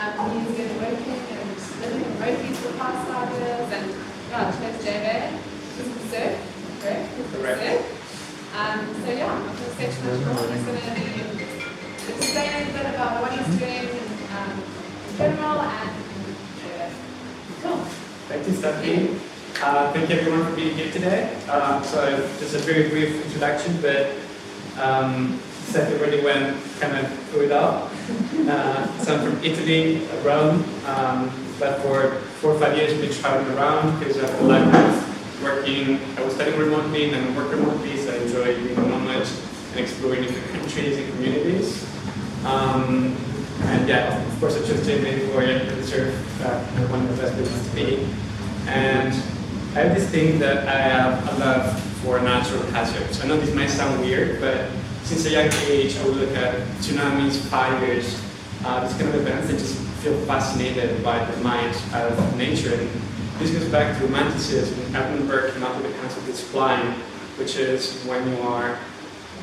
He's been working and living remotely for the past 5 years, and yeah, chose JV. This is the surf, correct? Correct. So yeah, I'm going to say too much more. He's going to be explaining a bit about what he's doing in general and cool. Thank you, Stephanie. Thank you everyone for being here today. So just a very brief introduction, but Stephanie already went kind of through it all. So I'm from Italy, Rome, but for 4 or 5 years I've been traveling around because I feel like I was studying remotely and then I work remotely, so I enjoy being a nomad and exploring different countries and communities. And yeah, of course I chose Germany for the surf, one of the best places to be. And I have this thing that I have a love for natural hazards. I know this might sound weird, but since a young age I would look at tsunamis, fires, these kind of events that just feel fascinated by the might of nature. And this goes back to romanticism. Edinburgh came up with the concept of sublime, which is when you are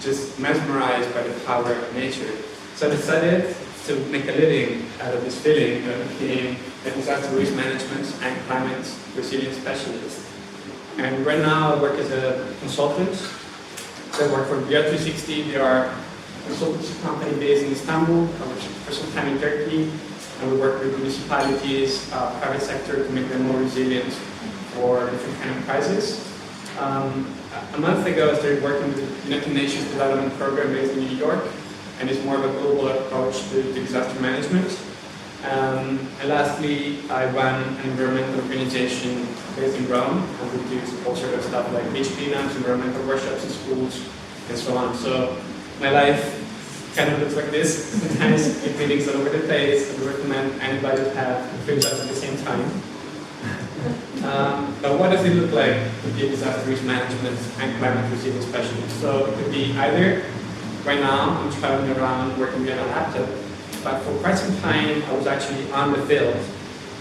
just mesmerized by the power of nature. So I decided to make a living out of this feeling of being a disaster risk management and climate resilience specialist. And right now I work as a consultant. So I work for Beyond 360. They are a consultancy company based in Istanbul. I worked for some time in Turkey. And we work with municipalities, private sector to make them more resilient for different kind of crises. A month ago I started working with the United Nations Development Program based in New York. And it's more of a global approach to disaster management. And lastly, I run an environmental organization based in Rome, and we do all sort of stuff like beach cleanups, environmental workshops in schools, and so on. So my life kind of looks like this. Sometimes with meetings all over the place. I would recommend anybody to have 3 jobs at the same time. But what does it look like to be a disaster risk management and climate resilience specialist? So it could be either right now I'm traveling around working via a laptop, but for quite some time I was actually on the field.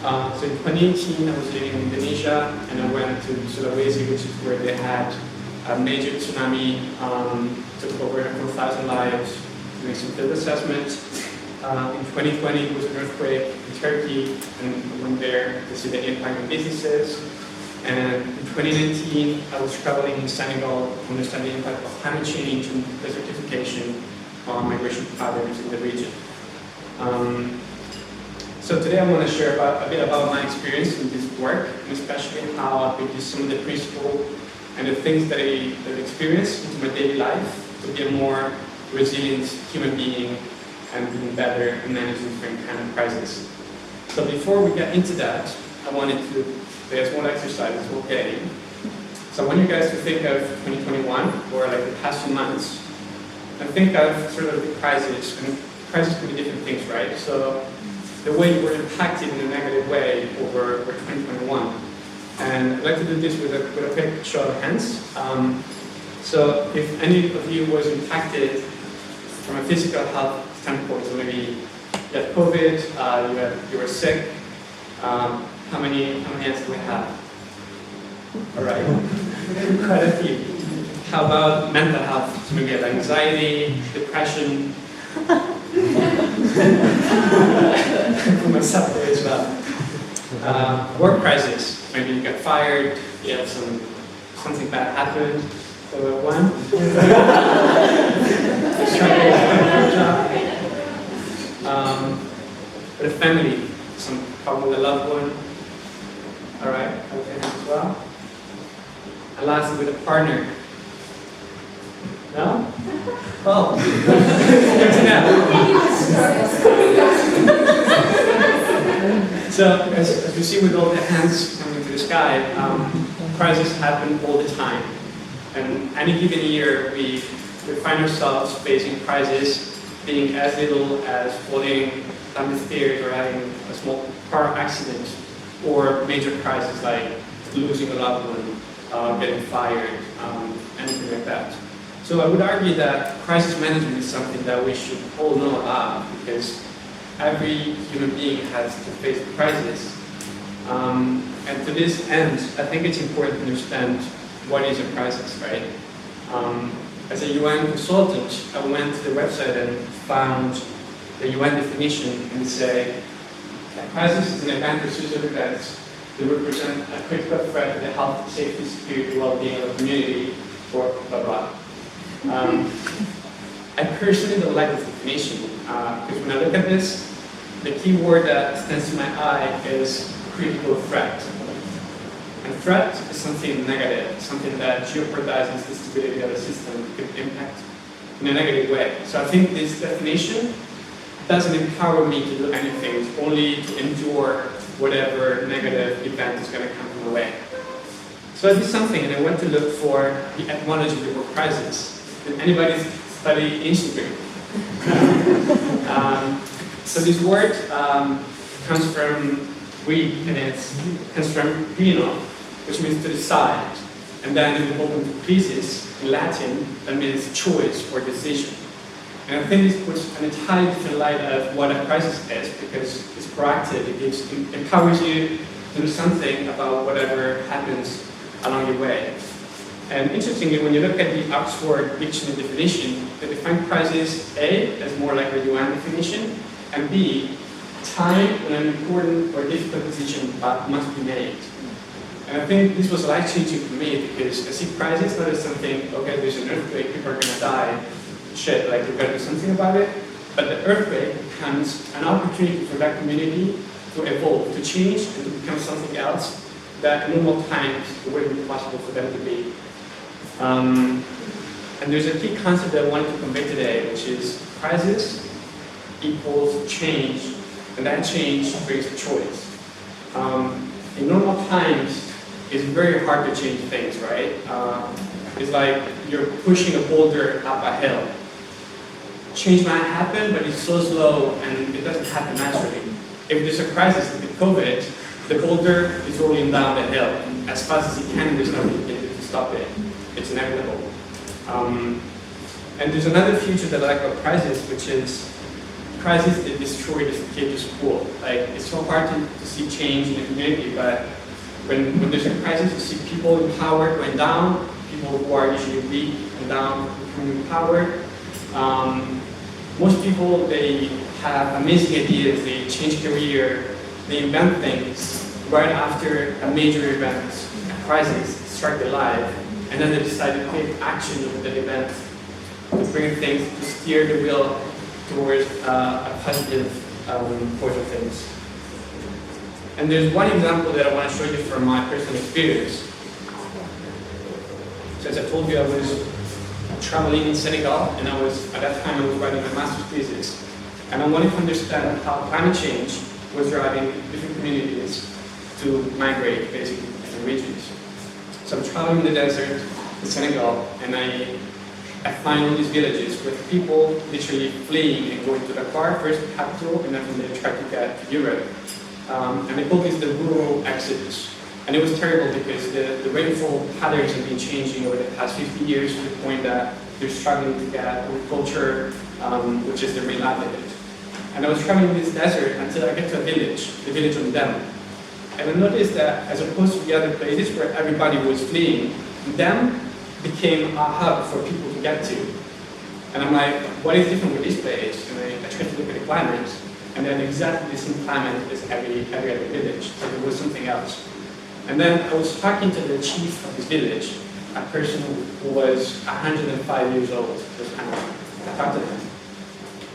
So in 2018 I was living in Indonesia and I went to Sulawesi, which is where they had a major tsunami, took over 4,000 lives, doing some field assessment. In 2020 it was an earthquake in Turkey, and I went there to see the impact on businesses. And in 2019, I was traveling in Senegal to understand the impact of climate change and desertification on migration patterns in the region. So today I want to share a bit about my experience in this work, and especially how I could use some of the principles and the things that I experience into my daily life to be a more resilient human being and being better in managing different kind of crises. So before we get into that, I wanted to do a small exercise, okay? So I want you guys to think of 2021 or like the past few months, and think of sort of the crisis. And crises can be different things, right? So the way you were impacted in a negative way over 2021. And I'd like to do this with a quick show of hands. So if any of you was impacted from a physical health standpoint, so maybe you had COVID, you were sick, how many hands do we have? All right, quite a few. How about mental health? So maybe you have anxiety, depression. For myself there as well. Work crisis. Maybe you got fired, you have something bad happened. So one. With a family, some problem with a loved one. All right, okay, as well. And lastly, with a partner. No? Oh, good to know. So, as you see with all the hands coming to the sky, crises happen all the time. And any given year, we find ourselves facing crises, being as little as falling down the stairs or having a small car accident, or major crises like losing a loved one, getting fired, anything like that. So I would argue that crisis management is something that we should all know about, because every human being has to face a crisis. And to this end, I think it's important to understand what is a crisis, right? As a UN consultant, I went to the website and found the UN definition and say A crisis is an event or series of events that represent a critical threat to the health, safety, security, well-being of a community, or blah, blah. I personally don't like this definition, because when I look at this, the key word that stands to my eye is critical threat. And threat is something negative, something that jeopardizes the stability of the system, could impact in a negative way. So I think this definition doesn't empower me to do anything, it's only to endure whatever negative event is going to come my way. So I did something, and I went to look for the etymology of the word crisis. Did anybody study ancient Greek? So this word comes from Greek, and it comes from krino, which means to decide. And then it evolved into crisis in Latin, that means choice or decision. And I think this puts an entirely different light of what a crisis is, because it's proactive, it empowers you to do something about whatever happens along your way. And interestingly, when you look at the Oxford Dictionary definition, they define crisis A as more like a UN definition, and B, time when an important or difficult decision must be made. And I think this was life-changing for me, because I see crisis not as something, okay, there's an earthquake, people are gonna die, shit, like we've got to do something about it. But the earthquake becomes an opportunity for that community to evolve, to change, and to become something else that in normal times it wouldn't be possible for them to be. And there's a key concept that I wanted to convey today, which is crisis equals change, and that change brings a choice. In normal times, it's very hard to change things, right? It's like you're pushing a boulder up a hill. Change might happen, but it's so slow and it doesn't happen naturally. If there's a crisis like COVID, the boulder is rolling down the hill as fast as it can, and there's nothing you can do to stop it. It's inevitable. And there's another feature that I like about crisis, which is crisis that destroy the status quo. Like, it's so hard to see change in the community, but when there's a crisis, you see people in power going down, people who are usually weak and down becoming empowered. Most people, they have amazing ideas, they change career, they invent things right after a major event, a crisis, struck their life, and then they decide to take action over that event to bring things, to steer the wheel towards a positive course of things. And there's one example that I want to show you from my personal experience. So as I told you, I was traveling in Senegal, and at that time I was writing my master's thesis. And I wanted to understand how climate change was driving different communities to migrate, basically, to different regions. So I'm traveling in the desert in Senegal, and I find all these villages with people literally fleeing and going to Dakar, first the capital, and then from there try to get to Europe. And they call this the rural exodus. And it was terrible because the rainfall patterns have been changing over the past 50 years to the point that they're struggling to get agriculture, which is their main livelihood. And I was traveling in this desert until I get to a village, the village of Dem. And I noticed that as opposed to the other places where everybody was fleeing, Dem became a hub for people to get to. And I'm like, what is different with this place? And I tried to look at the climate, and then exactly the same climate as every other village. So there was something else. And then I was talking to the chief of this village, a person who was 105 years old. I talked to him.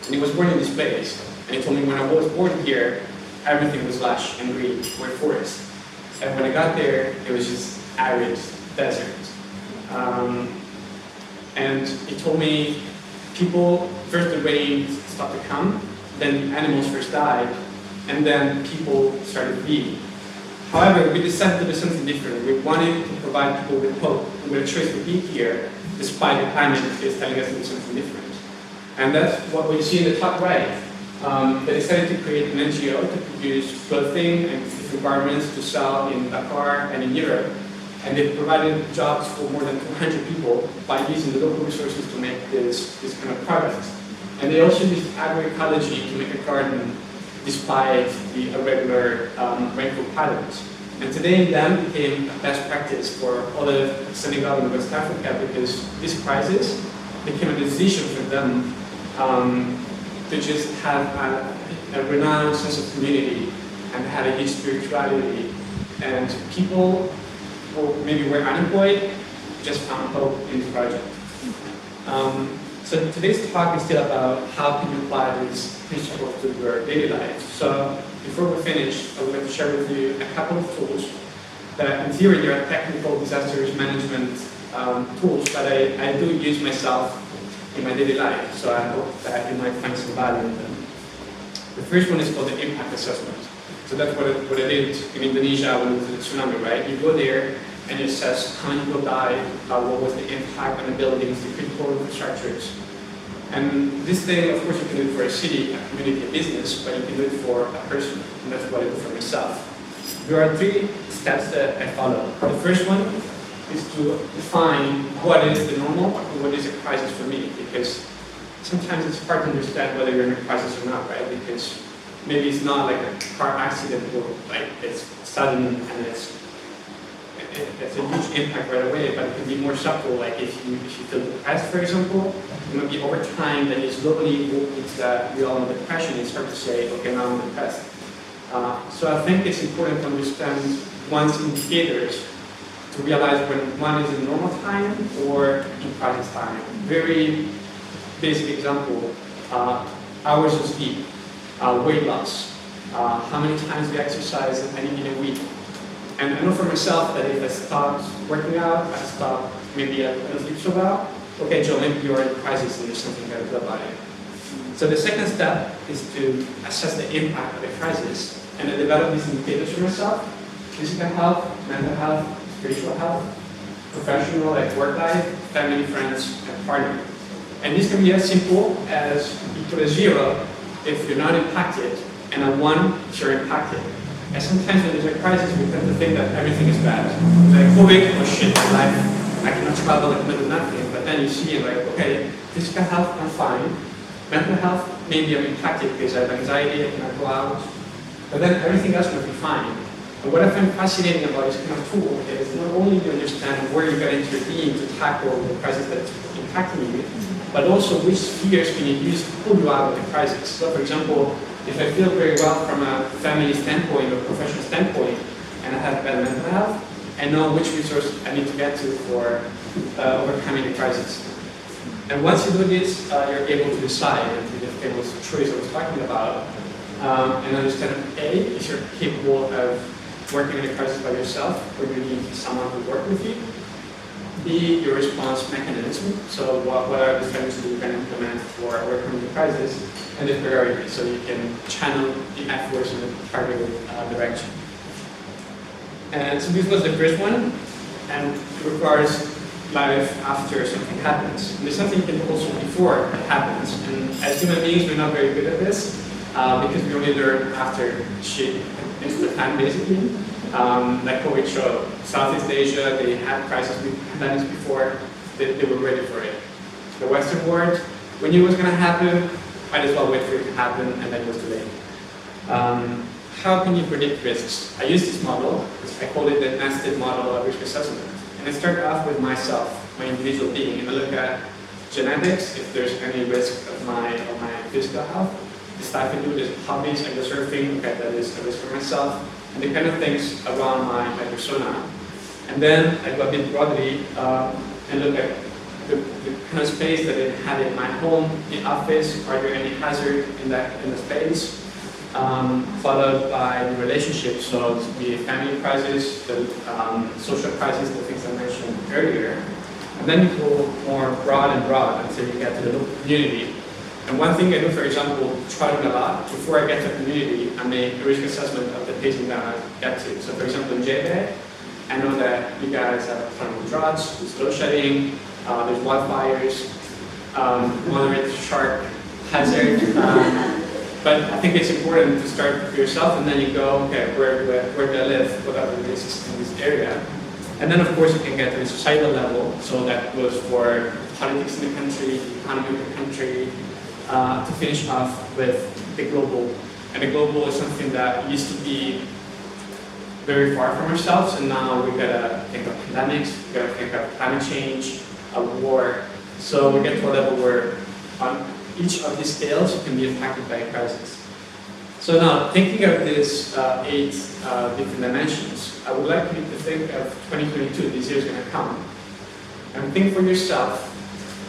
And he was born in this place. And he told me when I was born here, everything was lush and green, were forests. And when I got there, it was just arid desert. And he told me people, first the rain stopped to come, then the animals first died, and then people started fleeing. However, we decided to do something different. We wanted to provide people with hope, with a choice to be here, despite the climate is telling us to do something different. And that's what we see in the top right. They decided to create an NGO to produce clothing and different garments to sell in Dakar and in Europe. And they provided jobs for more than 200 people by using the local resources to make this kind of product. And they also used agroecology to make a garden despite the irregular rainfall patterns. And today Dem became a best practice for all of Senegal and West Africa because this crisis became a decision for them to just have a renowned sense of community and had a huge spirituality. And people who maybe were unemployed just found hope in the project. So today's talk is still about how can you apply these principles to your daily life. So before we finish, I would like to share with you a couple of tools that in theory are technical disaster management tools, but I do use myself in my daily life, so I hope that you might find some value in them. The first one is called the impact assessment. So that's what I did in Indonesia when it was the tsunami, right? You go there and you assess how many people died, what was the impact on the buildings, the critical infrastructures. And this thing, of course, you can do it for a city, a community, a business, but you can do it for a person, and that's what I do for myself. There are 3 steps that I follow. The first one is to define what is the normal and what is a crisis for me, because sometimes it's hard to understand whether you're in a crisis or not, right? Because maybe it's not like a car accident or like it's sudden and it's a huge impact right away, but it can be more subtle, like if you feel depressed, for example, it might be over time that you slowly move into that we all know depression and start to say, okay, now I'm depressed. So I think it's important to understand one's indicators to realize when one is in normal time or in crisis time. Very basic example, hours of sleep, weight loss, how many times we exercise in any given week. And I know for myself that if I stopped working out, I stopped, maybe I don't sleep so well, okay, Joe, maybe you're in a crisis and there's something got to do about it. So the second step is to assess the impact of the crisis and I develop these indicators for myself: physical health, mental health, spiritual health, professional, like work life, family, friends, and partner. And this can be as simple as you put a 0 if you're not impacted, and a 1 if you're impacted. And sometimes when there's a crisis, we tend to think that everything is bad. Like COVID, oh shit, my life, I cannot travel, I cannot do nothing. But then you see, like, okay, physical health, I'm fine. Mental health, maybe I'm impacted because I have anxiety, I cannot go out. But then everything else will be fine. And what I find fascinating about this kind of tool is not only do you understand where you got into your being to tackle the crisis that's impacting you, but also which spheres can you use to pull you out of the crisis. So for example, if I feel very well from a family standpoint or professional standpoint, and I have bad mental health, I know which resource I need to get to for overcoming the crisis. And once you do this, you're able to decide, and the famous choice I was talking about, and understand, A, if you're capable of working in a crisis by yourself, or you need someone to work with you. B, your response mechanism, so what are the things that you can implement for overcoming the crisis, and the priority, so you can channel the efforts in the targeted direction. And so this was the first one, and it requires life after something happens. And there's something you can do also before it happens, and as human beings, we're not very good at this, because we only learn after shit hits the fan, basically. Like COVID showed, Southeast Asia, they had crisis pandemics before, they were ready for it. The Western world, we knew it was going to happen, might as well wait for it to happen, and then it was too late. How can you predict risks? I use this model, I call it the nested model of risk assessment. And I start off with myself, my individual being, and I look at genetics, if there's any risk of my physical health. The stuff I do is hobbies, I go surfing, okay, that is a risk for myself, and the kind of things around my persona. And then I go a bit broadly and look at the kind of space that I have in my home, in office, are there any hazard in the space? Followed by the relationships, so it could be a family crisis, the social crisis, the things I mentioned earlier. And then you go more broad and broad until you get to the local community. And one thing I do, for example, traveling a lot, before I get to a community, I make a risk assessment of the place I'm gonna get to. So for example, in JBA, I know that you guys have problem with droughts, there's load shedding, there's wildfires, moderate shark hazard. But I think it's important to start with yourself, and then you go, okay, where do I live? What are the risks in this area? And then, of course, you can get to the societal level. So that goes for politics in the country, the economy of the country, to finish off with the global. And the global is something that used to be very far from ourselves, and now we gotta think of pandemics, we gotta think of climate change, a war. So we get to a level where on each of these scales you can be impacted by a crisis. So now, thinking of these 8 different dimensions, I would like you to think of 2022, this year is going to come, and think for yourself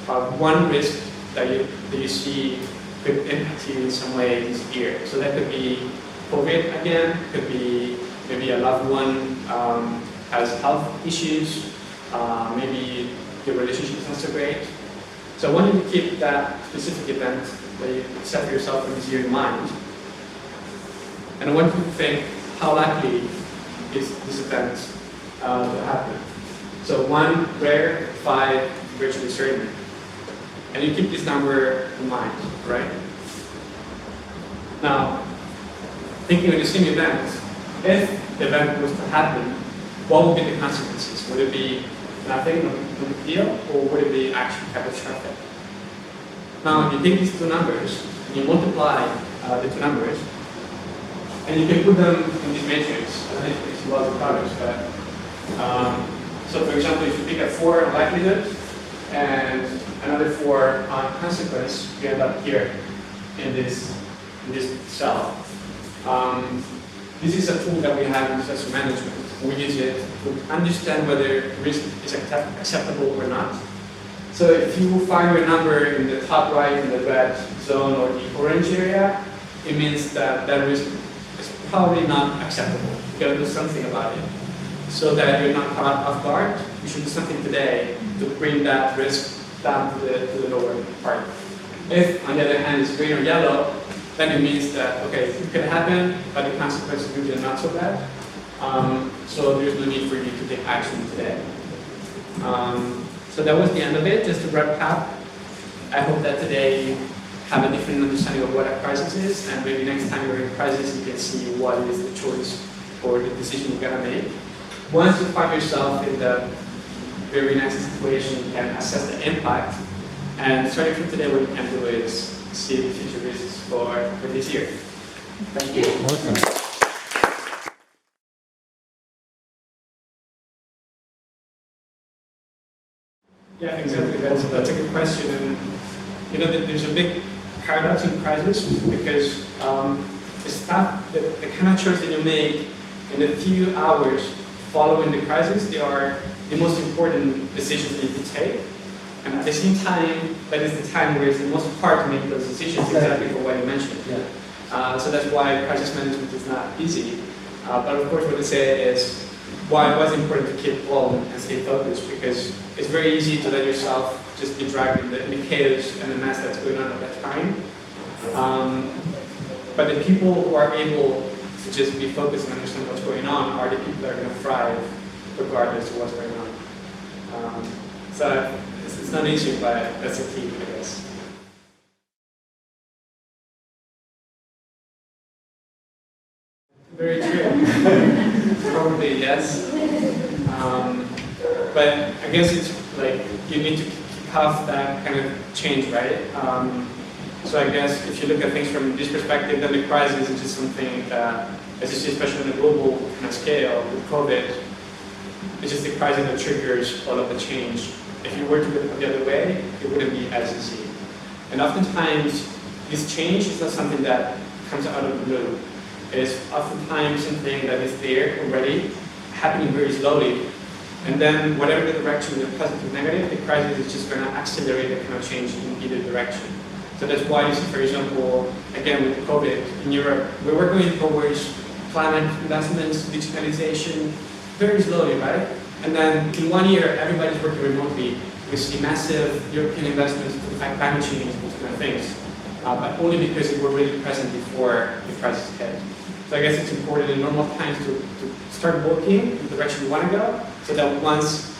of one risk that you see could impact you in some way this year. So that could be COVID again, could be maybe a loved one has health issues, maybe your relationship is not so great. So I want you to keep that specific event that you set for yourself for this year in mind. And I want you to think how likely is this event to happen. So 1 rare, 5 virtually certain. And you keep this number in mind, right? Now, thinking of the same event, if the event was to happen, what would be the consequences? Would it be nothing, no big deal, or would it be actually catastrophic? Now, you take these 2 numbers, and you multiply the 2 numbers, and you can put them in this matrix. I don't know if you see lots of colors, but so for example, if you pick a 4 likelihood and another 4 consequence, you end up here in this cell. This is a tool that we have in disaster management. We use it to understand whether risk is acceptable or not. So if you find your number in the top right in the red zone or the orange area, it means that that risk is probably not acceptable. You gotta do something about it. So that you're not caught off guard, you should do something today to bring that risk down to the lower part. If, on the other hand, it's green or yellow, then it means that, okay, it could happen, but the consequences are usually not so bad. So there's no need for you to take action today. So that was the end of it. Just to wrap up, I hope that today you have a different understanding of what a crisis is, and maybe next time you're in a crisis, you can see what is the choice or the decision you're gonna make. Once you find yourself in the very next situation, you can assess the impact. And starting from today, what you can do is see the future risks for this year. Thank you. Awesome. Yeah, exactly. That's a good question. And you know, there's a big paradox in crisis because it's not the kind of choice that you make in the few hours following the crisis. They are the most important decisions that you can take. And at the same time, that is the time where it's the most hard to make those decisions, exactly for what you mentioned. Yeah. So that's why crisis management is not easy. But of course, what I say is why it was important to keep calm and stay focused, because it's very easy to let yourself just be dragged in the chaos and the mess that's going on at that time. But the people who are able to just be focused and understand what's going on are the people that are going to thrive regardless of what's going on. So it's not easy, but that's the key, I guess. Very true. Probably yes. But I guess it's like you need to kick off that kind of change, right? So I guess if you look at things from this perspective, then the crisis is just something that, as you see, especially on a global kind of scale with COVID, it's just the crisis that triggers all of the change. If you were to look the other way, it wouldn't be as easy. And oftentimes, this change is not something that comes out of the blue. It's oftentimes something that is there already, happening very slowly. And then whatever the direction, the positive or negative, the crisis is just going to accelerate that kind of change in either direction. So that's why you see, for example, again with COVID in Europe, we're working towards climate investments, digitalization, very slowly, right? And then in 1 year, everybody's working remotely. We see massive European investments to fight climate change and those kind of things, but only because they were really present before the crisis hit. So I guess it's important in normal times to start working in the direction you want to go, so that once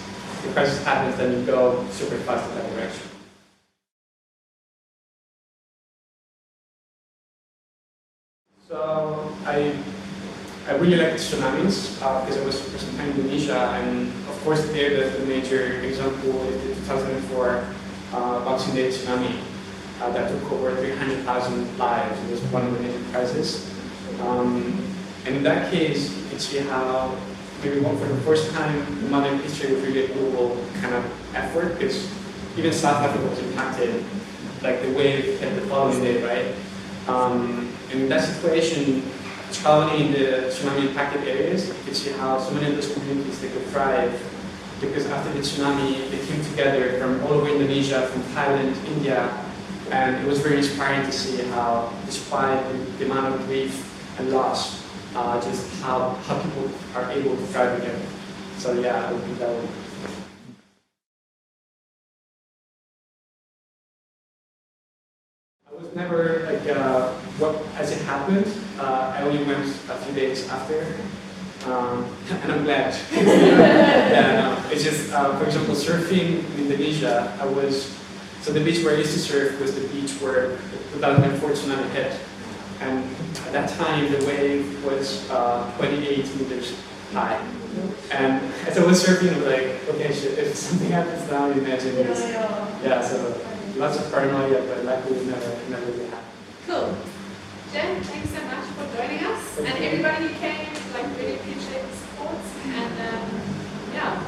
the crisis happens, then you go super fast in that direction. So I really like Tsunamis because I was for some time in Indonesia, and of course there the major example is the 2004 Boxing Day tsunami that took over 300,000 lives. It was one of the major crises. And in that case, you can see how maybe for the first time in modern history was really a global kind of effort, because even South Africa was impacted, like the wave hit the following day, right? And in that situation, traveling in the tsunami impacted areas, you could see how so many of those communities, they could thrive. Because after the tsunami, they came together from all over Indonesia, from Thailand, India, and it was very inspiring to see how, despite the amount of grief and loss, just how people are able to thrive again. So yeah, I would think that would. I was never like as it happened. I only went a few days after, and I'm glad. Yeah, no, it's just for example, surfing in Indonesia. So the beach where I used to surf was the beach where the 2004 tsunami hit. And at that time, the wave was 28 meters high. And as I was surfing, I was like, okay, shit, if something happens now, imagine this. Yeah, so lots of paranoia, but luckily it never really happened. Cool. Jen, thanks so much for joining us. And everybody who came, like, really appreciate the support. And yeah.